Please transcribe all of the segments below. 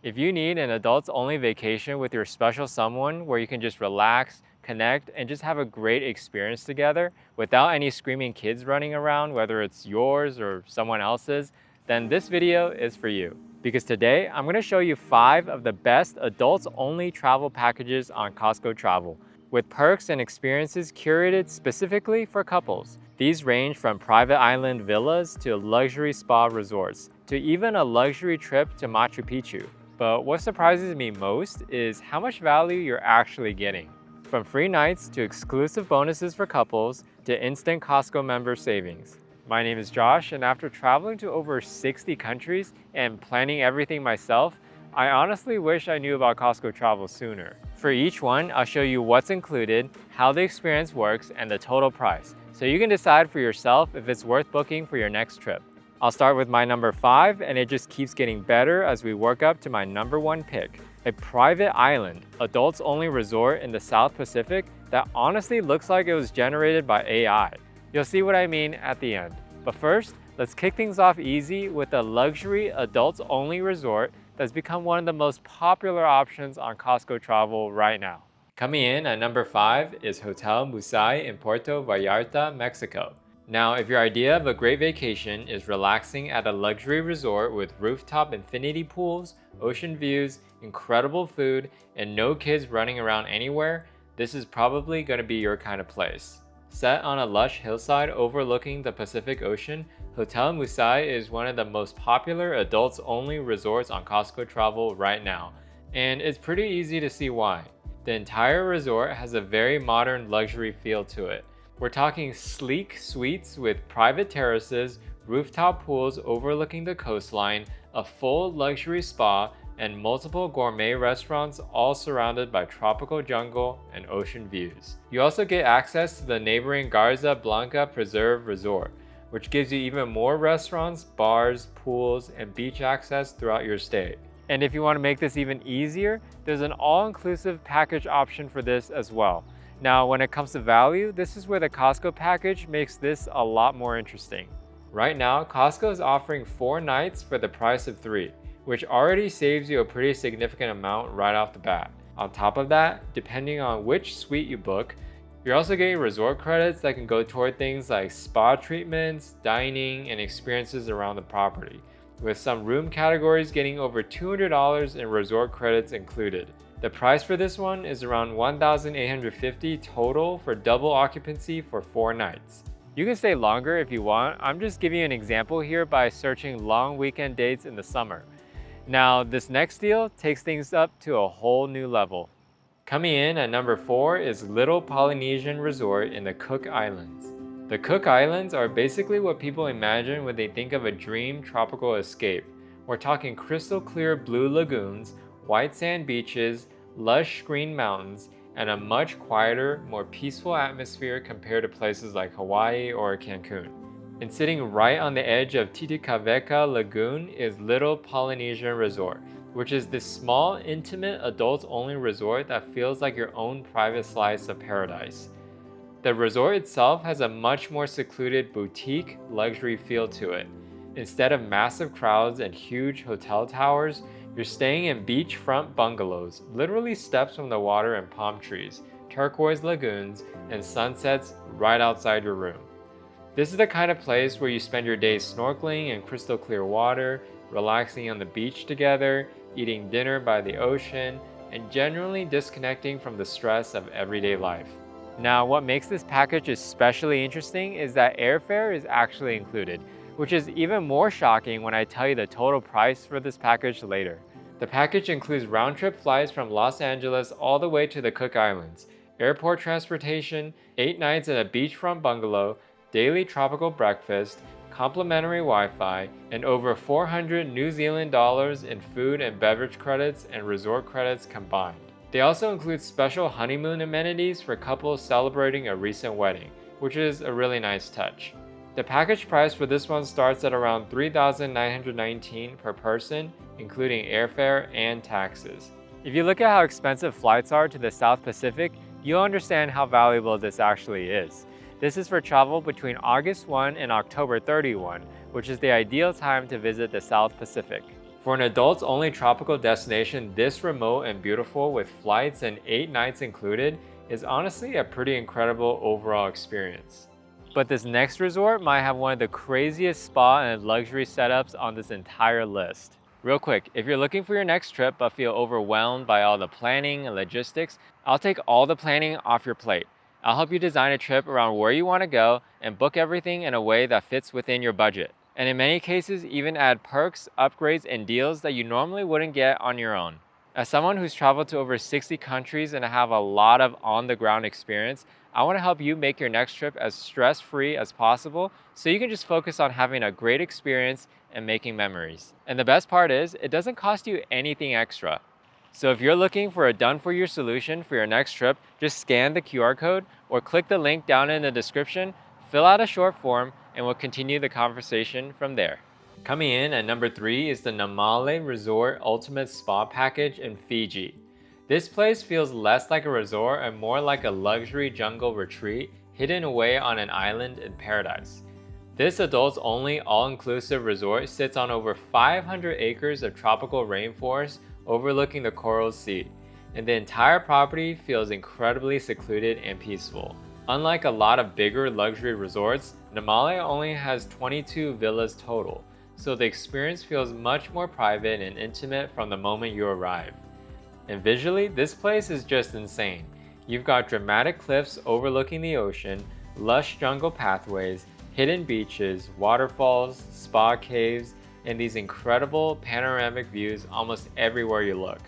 If you need an adults-only vacation with your special someone where you can just relax, connect, and just have a great experience together without any screaming kids running around, whether it's yours or someone else's, then this video is for you. Because today, I'm gonna show you 5 of the best adults-only travel packages on Costco Travel, with perks and experiences curated specifically for couples. These range from private island villas to luxury spa resorts, to even a luxury trip to Machu Picchu. But what surprises me most is how much value you're actually getting. From free nights to exclusive bonuses for couples to instant Costco member savings. My name is Josh, and after traveling to over 60 countries and planning everything myself, I honestly wish I knew about Costco Travel sooner. For each one, I'll show you what's included, how the experience works, and the total price, so you can decide for yourself if it's worth booking for your next trip. I'll start with my number 5, and it just keeps getting better as we work up to my number 1 pick. A private island, adults-only resort in the South Pacific that honestly looks like it was generated by AI. You'll see what I mean at the end. But first, let's kick things off easy with a luxury adults-only resort that's become one of the most popular options on Costco Travel right now. Coming in at number 5 is Hotel Mousai in Puerto Vallarta, Mexico. Now, if your idea of a great vacation is relaxing at a luxury resort with rooftop infinity pools, ocean views, incredible food, and no kids running around anywhere, this is probably going to be your kind of place. Set on a lush hillside overlooking the Pacific Ocean, Hotel Mousai is one of the most popular adults-only resorts on Costco Travel right now, and it's pretty easy to see why. The entire resort has a very modern luxury feel to it. We're talking sleek suites with private terraces, rooftop pools overlooking the coastline, a full luxury spa, and multiple gourmet restaurants all surrounded by tropical jungle and ocean views. You also get access to the neighboring Garza Blanca Preserve Resort, which gives you even more restaurants, bars, pools, and beach access throughout your stay. And if you want to make this even easier, there's an all-inclusive package option for this as well. Now, when it comes to value, this is where the Costco package makes this a lot more interesting. Right now, Costco is offering 4 nights for the price of 3, which already saves you a pretty significant amount right off the bat. On top of that, depending on which suite you book, you're also getting resort credits that can go toward things like spa treatments, dining, and experiences around the property, with some room categories getting over $200 in resort credits included. The price for this one is around $1,850 total for double occupancy for 4 nights. You can stay longer if you want. I'm just giving you an example here by searching long weekend dates in the summer. Now, this next deal takes things up to a whole new level. Coming in at number 4 is Little Polynesian Resort in the Cook Islands. The Cook Islands are basically what people imagine when they think of a dream tropical escape. We're talking crystal clear blue lagoons, white sand beaches, lush green mountains, and a much quieter, more peaceful atmosphere compared to places like Hawaii or Cancun. And sitting right on the edge of Titicaca Lagoon is Little Polynesian Resort, which is this small, intimate, adults-only resort that feels like your own private slice of paradise. The resort itself has a much more secluded boutique luxury feel to it. Instead of massive crowds and huge hotel towers, you're staying in beachfront bungalows, literally steps from the water and palm trees, turquoise lagoons, and sunsets right outside your room. This is the kind of place where you spend your days snorkeling in crystal clear water, relaxing on the beach together, eating dinner by the ocean, and generally disconnecting from the stress of everyday life. Now, what makes this package especially interesting is that airfare is actually included, which is even more shocking when I tell you the total price for this package later. The package includes round-trip flights from Los Angeles all the way to the Cook Islands, airport transportation, 8 nights in a beachfront bungalow, daily tropical breakfast, complimentary Wi-Fi, and over 400 New Zealand dollars in food and beverage credits and resort credits combined. They also include special honeymoon amenities for couples celebrating a recent wedding, which is a really nice touch. The package price for this one starts at around $3,919 per person, including airfare and taxes. If you look at how expensive flights are to the South Pacific, you'll understand how valuable this actually is. This is for travel between August 1 and October 31, which is the ideal time to visit the South Pacific. For an adults-only tropical destination this remote and beautiful with flights and 8 nights included is honestly a pretty incredible overall experience. But this next resort might have one of the craziest spa and luxury setups on this entire list. Real quick, if you're looking for your next trip but feel overwhelmed by all the planning and logistics, I'll take all the planning off your plate. I'll help you design a trip around where you want to go and book everything in a way that fits within your budget. And in many cases, even add perks, upgrades, and deals that you normally wouldn't get on your own. As someone who's traveled to over 60 countries and have a lot of on-the-ground experience, I want to help you make your next trip as stress-free as possible so you can just focus on having a great experience and making memories. And the best part is, it doesn't cost you anything extra. So if you're looking for a done-for-you solution for your next trip, just scan the QR code or click the link down in the description, fill out a short form, and we'll continue the conversation from there. Coming in at number 3 is the Namale Resort Ultimate Spa Package in Fiji. This place feels less like a resort and more like a luxury jungle retreat hidden away on an island in paradise. This adults-only all-inclusive resort sits on over 500 acres of tropical rainforest overlooking the Coral Sea, and the entire property feels incredibly secluded and peaceful. Unlike a lot of bigger luxury resorts, Namale only has 22 villas total, so the experience feels much more private and intimate from the moment you arrive. And visually, this place is just insane. You've got dramatic cliffs overlooking the ocean, lush jungle pathways, hidden beaches, waterfalls, spa caves, and these incredible panoramic views almost everywhere you look.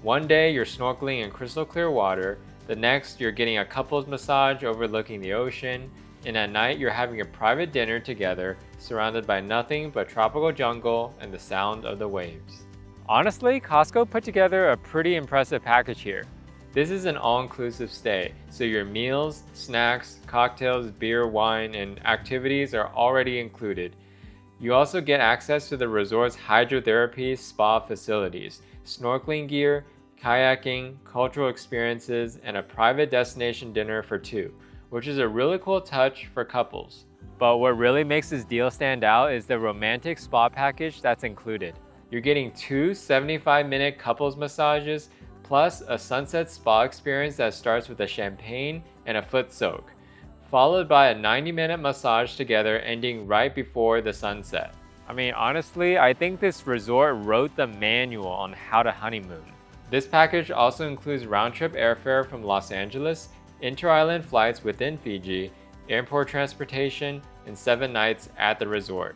One day you're snorkeling in crystal clear water, the next you're getting a couples massage overlooking the ocean, and at night you're having a private dinner together surrounded by nothing but tropical jungle and the sound of the waves. Honestly, Costco put together a pretty impressive package here. This is an all-inclusive stay, so your meals, snacks, cocktails, beer, wine, and activities are already included. You also get access to the resort's hydrotherapy spa facilities, snorkeling gear, kayaking, cultural experiences, and a private destination dinner for two, which is a really cool touch for couples. But what really makes this deal stand out is the romantic spa package that's included. You're getting 2 75-minute couples massages, plus a sunset spa experience that starts with a champagne and a foot soak, followed by a 90-minute massage together ending right before the sunset. I mean, honestly, I think this resort wrote the manual on how to honeymoon. This package also includes round-trip airfare from Los Angeles, inter-island flights within Fiji, airport transportation, and 7 nights at the resort.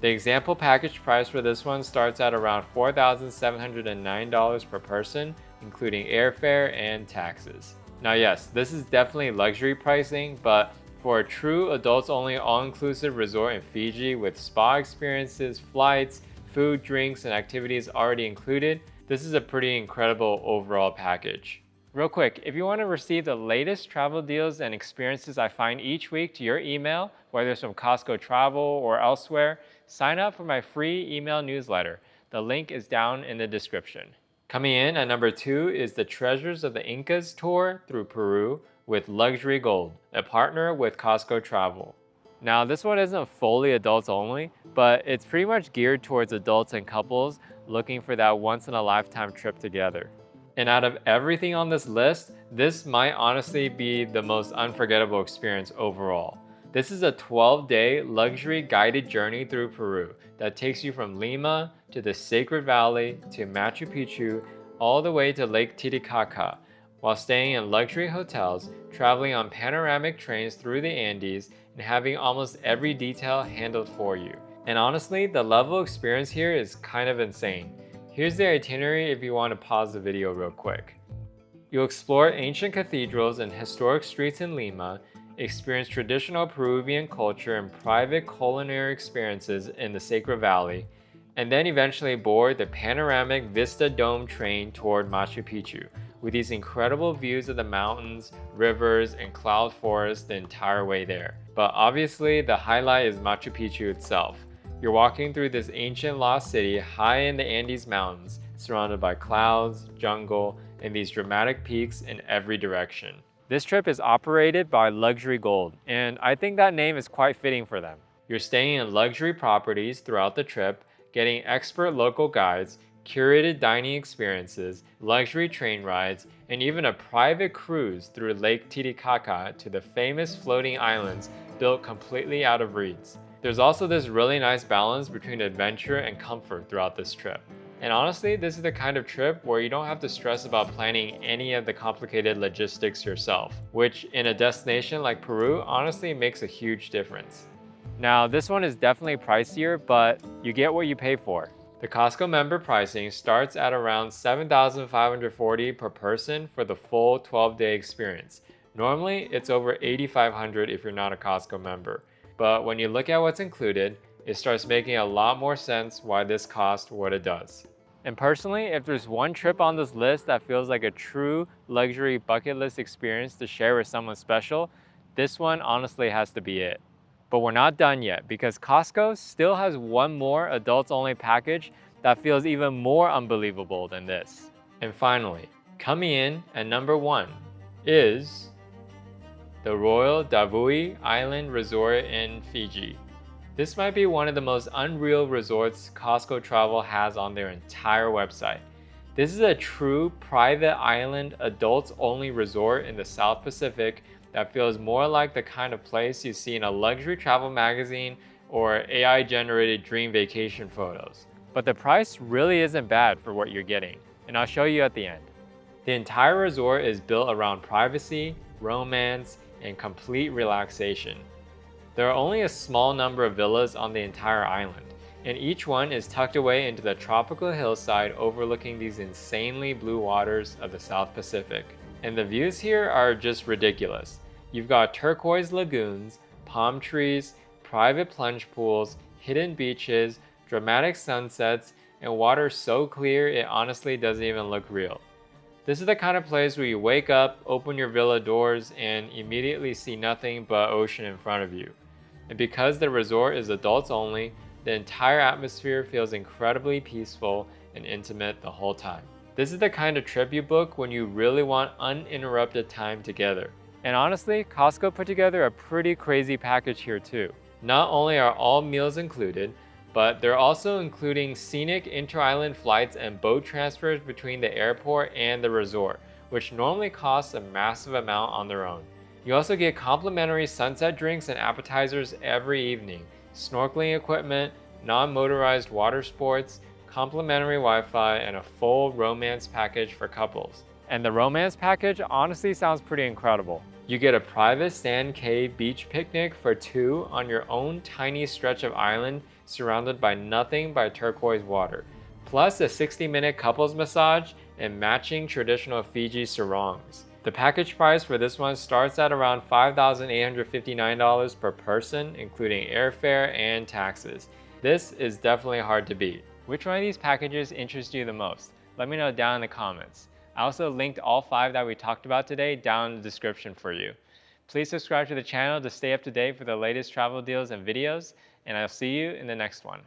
The example package price for this one starts at around $4,709 per person, including airfare and taxes. Now yes, this is definitely luxury pricing, but for a true adults-only all-inclusive resort in Fiji with spa experiences, flights, food, drinks, and activities already included, this is a pretty incredible overall package. Real quick, if you want to receive the latest travel deals and experiences I find each week to your email, whether it's from Costco Travel or elsewhere, sign up for my free email newsletter. The link is down in the description. Coming in at number 2 is the Treasures of the Incas tour through Peru with Luxury Gold, a partner with Costco Travel. Now this one isn't fully adults only, but it's pretty much geared towards adults and couples looking for that once-in-a-lifetime trip together. And out of everything on this list, this might honestly be the most unforgettable experience overall. This is a 12-day luxury guided journey through Peru that takes you from Lima to the Sacred Valley to Machu Picchu all the way to Lake Titicaca, while staying in luxury hotels, traveling on panoramic trains through the Andes, and having almost every detail handled for you. And honestly, the level of experience here is kind of insane. Here's the itinerary if you want to pause the video real quick. You'll explore ancient cathedrals and historic streets in Lima, experience traditional Peruvian culture and private culinary experiences in the Sacred Valley, and then eventually board the panoramic Vista Dome train toward Machu Picchu, with these incredible views of the mountains, rivers, and cloud forests the entire way there. But obviously, the highlight is Machu Picchu itself. You're walking through this ancient lost city high in the Andes Mountains, surrounded by clouds, jungle, and these dramatic peaks in every direction. This trip is operated by Luxury Gold, and I think that name is quite fitting for them. You're staying in luxury properties throughout the trip, getting expert local guides, curated dining experiences, luxury train rides, and even a private cruise through Lake Titicaca to the famous floating islands built completely out of reeds. There's also this really nice balance between adventure and comfort throughout this trip. And honestly, this is the kind of trip where you don't have to stress about planning any of the complicated logistics yourself, which in a destination like Peru honestly makes a huge difference. Now, this one is definitely pricier, but you get what you pay for. The Costco member pricing starts at around $7,540 per person for the full 12-day experience. Normally, it's over $8,500 if you're not a Costco member. But when you look at what's included, it starts making a lot more sense why this costs what it does. And personally, if there's one trip on this list that feels like a true luxury bucket list experience to share with someone special, this one honestly has to be it. But we're not done yet because Costco still has one more adults only package that feels even more unbelievable than this. And finally, coming in at number 1 is the Royal Davui Island Resort in Fiji. This might be one of the most unreal resorts Costco Travel has on their entire website. This is a true private island adults only resort in the South Pacific that feels more like the kind of place you see in a luxury travel magazine or AI generated dream vacation photos. But the price really isn't bad for what you're getting, and I'll show you at the end. The entire resort is built around privacy, romance, and complete relaxation. There are only a small number of villas on the entire island, and each one is tucked away into the tropical hillside overlooking these insanely blue waters of the South Pacific. And the views here are just ridiculous. You've got turquoise lagoons, palm trees, private plunge pools, hidden beaches, dramatic sunsets, and water so clear it honestly doesn't even look real. This is the kind of place where you wake up, open your villa doors, and immediately see nothing but ocean in front of you. And because the resort is adults only, the entire atmosphere feels incredibly peaceful and intimate the whole time. This is the kind of trip you book when you really want uninterrupted time together. And honestly, Costco put together a pretty crazy package here too. Not only are all meals included, but they're also including scenic inter-island flights and boat transfers between the airport and the resort, which normally costs a massive amount on their own. You also get complimentary sunset drinks and appetizers every evening, snorkeling equipment, non-motorized water sports, complimentary Wi-Fi, and a full romance package for couples. And the romance package honestly sounds pretty incredible. You get a private sand cave beach picnic for 2 on your own tiny stretch of island surrounded by nothing but turquoise water, plus a 60-minute couples massage and matching traditional Fiji sarongs. The package price for this one starts at around $5,859 per person, including airfare and taxes. This is definitely hard to beat. Which one of these packages interests you the most? Let me know down in the comments. I also linked all 5 that we talked about today down in the description for you. Please subscribe to the channel to stay up to date for the latest travel deals and videos, and I'll see you in the next one.